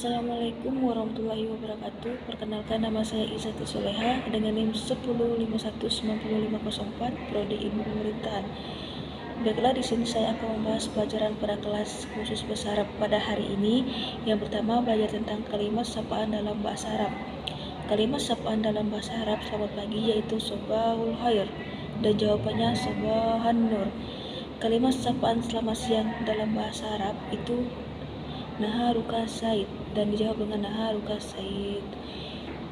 Assalamualaikum warahmatullahi wabarakatuh. Perkenalkan, nama saya Izzatul Soleha dengan NIM 10519504 Prodi Ilmu Pemerintahan. Baiklah, di sini saya akan membahas pelajaran pada kelas khusus bahasa Arab pada hari ini. Yang pertama, belajar tentang kalimat sapaan dalam bahasa Arab. Kalimat sapaan dalam bahasa Arab selamat pagi yaitu Sobahul Khair dan jawabannya Sobahan Nur. Kalimat sapaan selamat siang dalam bahasa Arab itu Naharuka Said dan dijawab dengan Naharuka Said.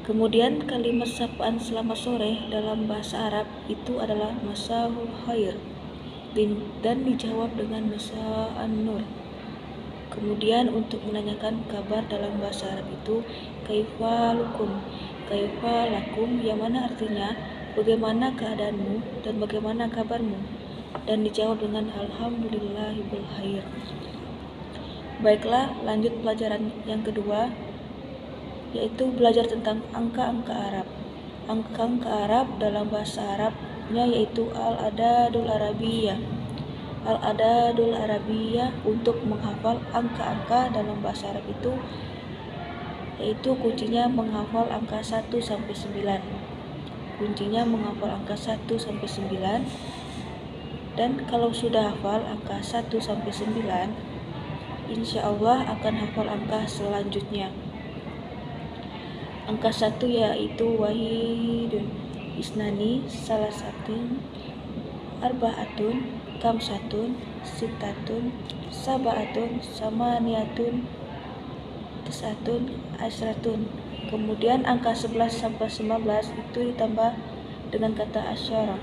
Kemudian kalimat sapaan selamat sore dalam bahasa Arab itu adalah Masahul Khair dan dijawab dengan Masa'an Nur. Kemudian untuk menanyakan kabar dalam bahasa Arab itu Kaifa lukum, Kaifa lakum, yang mana artinya bagaimana keadaanmu dan bagaimana kabarmu, dan dijawab dengan Alhamdulillahil khair. Baiklah, lanjut pelajaran yang kedua, yaitu belajar tentang angka-angka Arab. Angka-angka Arab dalam bahasa Arabnya yaitu Al-Adadul Arabiyah. Al-Adadul Arabiyah untuk menghafal angka-angka dalam bahasa Arab itu yaitu kuncinya menghafal angka 1 sampai 9. Kuncinya menghafal angka 1 sampai 9. Dan kalau sudah hafal angka 1 sampai 9, insya Allah akan hafal angka selanjutnya. Angka 1 yaitu wahidun, isnani, salasatun, arba'atun, kamsatun, sitatun, sab'atun, samaniyatun, tis'atun, asratun. Kemudian angka 11 sampai 19 itu ditambah dengan kata asyara.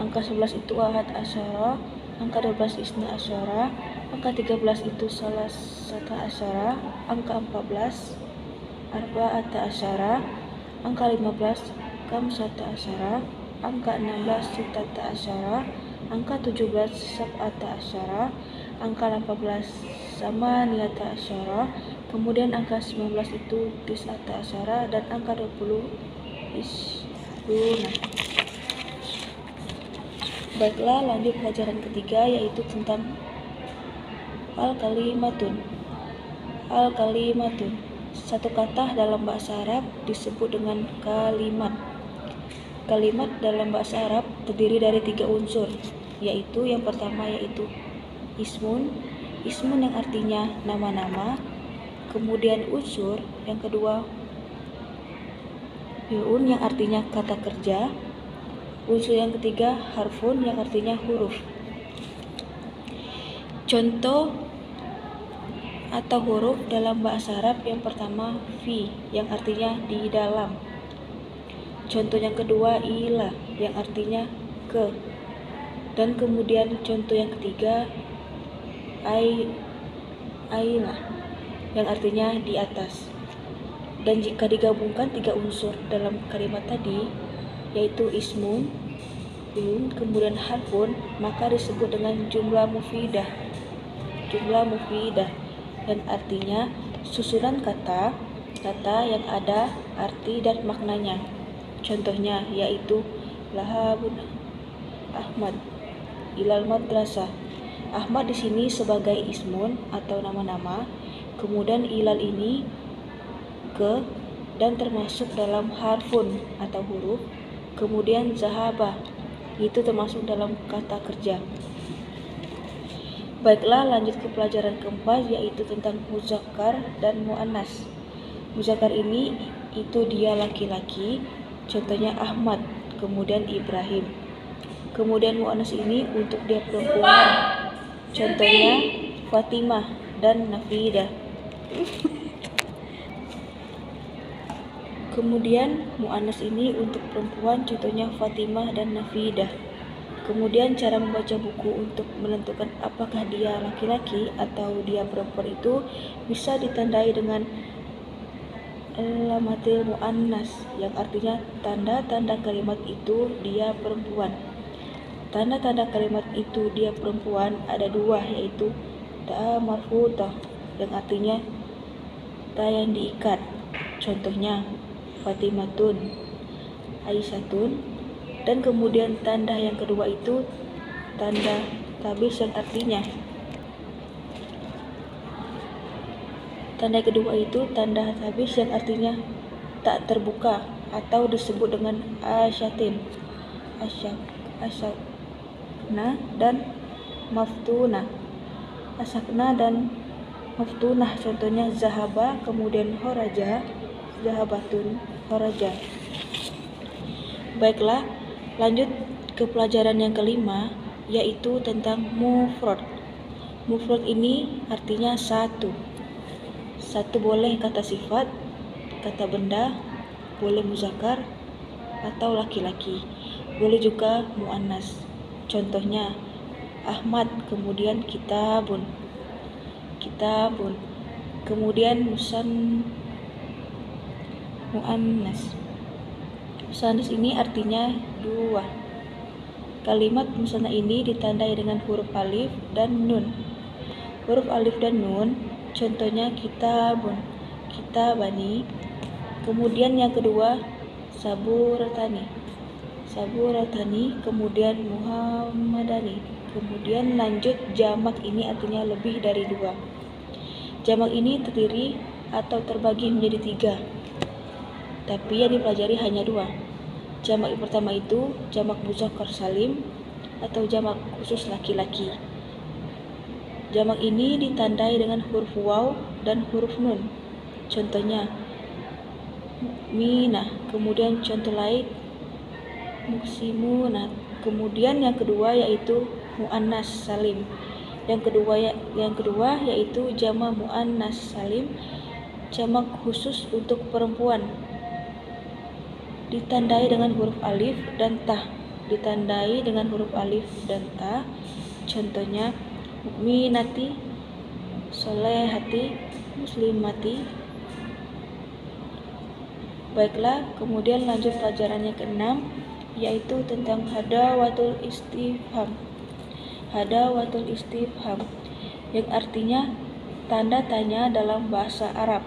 Angka 11 itu ahad asyara, angka 12 isna asyara, angka 13 itu salasata asyara, angka 14 arba'ata asyara, angka 15 kamsata asyara, angka 16 sitata asyara, angka 17 sab'ata asyara, angka 18 samaniyata asyara, kemudian angka 19 itu tis'ata asyara, dan angka 20 isruna. Baiklah, lanjut pelajaran ketiga yaitu tentang Al-Kalimatun. Al-Kalimatun, satu kata dalam bahasa Arab disebut dengan kalimat. Kalimat dalam bahasa Arab terdiri dari 3 unsur, yaitu yang pertama yaitu ismun, ismun yang artinya nama-nama. Kemudian unsur yang kedua fi'un yang artinya kata kerja. Unsur yang ketiga harfun yang artinya huruf. Contoh atau huruf dalam bahasa Arab yang pertama fi yang artinya di dalam. Contoh yang kedua ila yang artinya ke. Dan kemudian contoh yang ketiga aina yang artinya di atas. Dan jika digabungkan 3 unsur dalam kalimat tadi yaitu ismun, fi'un, kemudian harfun, maka disebut dengan jumlah mufidah. Jumlah mufidah dan artinya susunan kata yang ada arti dan maknanya. Contohnya yaitu lahabun Ahmad ilal madrasah. Ahmad di sini sebagai ismun atau nama-nama, kemudian ilal ini ke dan termasuk dalam harfun atau huruf. Kemudian zahaba itu termasuk dalam kata kerja. Baiklah, lanjut ke pelajaran keempat yaitu tentang muzakkar dan muannas. Muzakkar ini itu dia laki-laki, contohnya Ahmad, kemudian Ibrahim. Kemudian muannas ini untuk dia perempuan, contohnya Fatimah dan Nafidah. Kemudian muannas ini untuk perempuan, contohnya Fatimah dan Nafidah. Kemudian cara membaca buku untuk menentukan apakah dia laki-laki atau dia perempuan itu bisa ditandai dengan alamatil muannas yang artinya tanda-tanda kalimat itu dia perempuan. Tanda-tanda kalimat itu dia perempuan ada 2, yaitu ta marfutah yang artinya ta yang diikat, contohnya Fatimatun, Aisyatun. Dan kemudian tanda yang kedua itu tanda tabis yang artinya Tanda kedua itu tanda habis yang artinya tak terbuka atau disebut dengan asyatin, asyakna dan maftuna. Asakna dan maftunah contohnya zahaba, kemudian horaja, zahabatun, horaja. Baiklah, lanjut ke pelajaran yang kelima, yaitu tentang mufrad. Mufrad ini artinya satu. Satu boleh kata sifat, kata benda, boleh muzakkar atau laki-laki, boleh juga muannas. Contohnya Ahmad, kemudian kitabun, kemudian muannas. Musannas ini artinya dua. Kalimat musanna ini ditandai dengan huruf alif dan nun. Huruf alif dan nun contohnya kitabun, kitabani. Kemudian yang kedua saburatani, kemudian muhammadani. Kemudian lanjut jamak ini artinya lebih dari dua. Jamak ini terdiri atau terbagi menjadi tiga, tapi yang dipelajari hanya dua. Jamak yang pertama itu jamak muzakkar salim atau jamak khusus laki-laki. Jamak ini ditandai dengan huruf waw dan huruf nun. Contohnya mukminah, kemudian contoh lain muksimunat. Kemudian yang kedua yaitu muannas salim. Yang kedua yaitu jamak muannas salim, jamak khusus untuk perempuan. Ditandai dengan huruf alif dan ta. Contohnya mukminati, solehati, muslimati. Baiklah, kemudian lanjut pelajaran yang keenam, yaitu tentang hadawatul istifham. Hadawatul istifham yang artinya tanda tanya dalam bahasa Arab.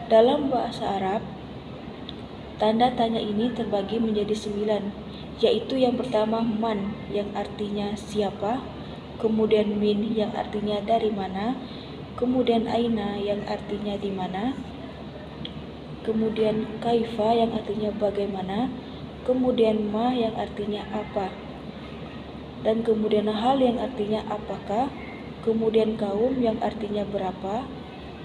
Dalam bahasa Arab, tanda tanya ini terbagi menjadi 9, yaitu yang pertama man yang artinya siapa, kemudian min yang artinya dari mana, kemudian aina yang artinya di mana, kemudian kaifa yang artinya bagaimana, kemudian ma yang artinya apa, dan kemudian hal yang artinya apakah, kemudian kaum yang artinya berapa,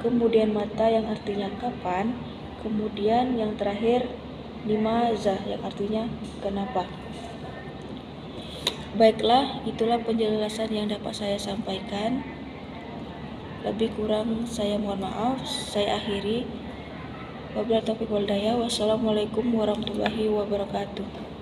kemudian mata yang artinya kapan, kemudian yang terakhir limaza yang artinya kenapa. Baiklah, itulah penjelasan yang dapat saya sampaikan. Lebih kurang saya mohon maaf. Saya akhiri. Wabillahi taufiq wal hidayah. Wassalamualaikum warahmatullahi wabarakatuh.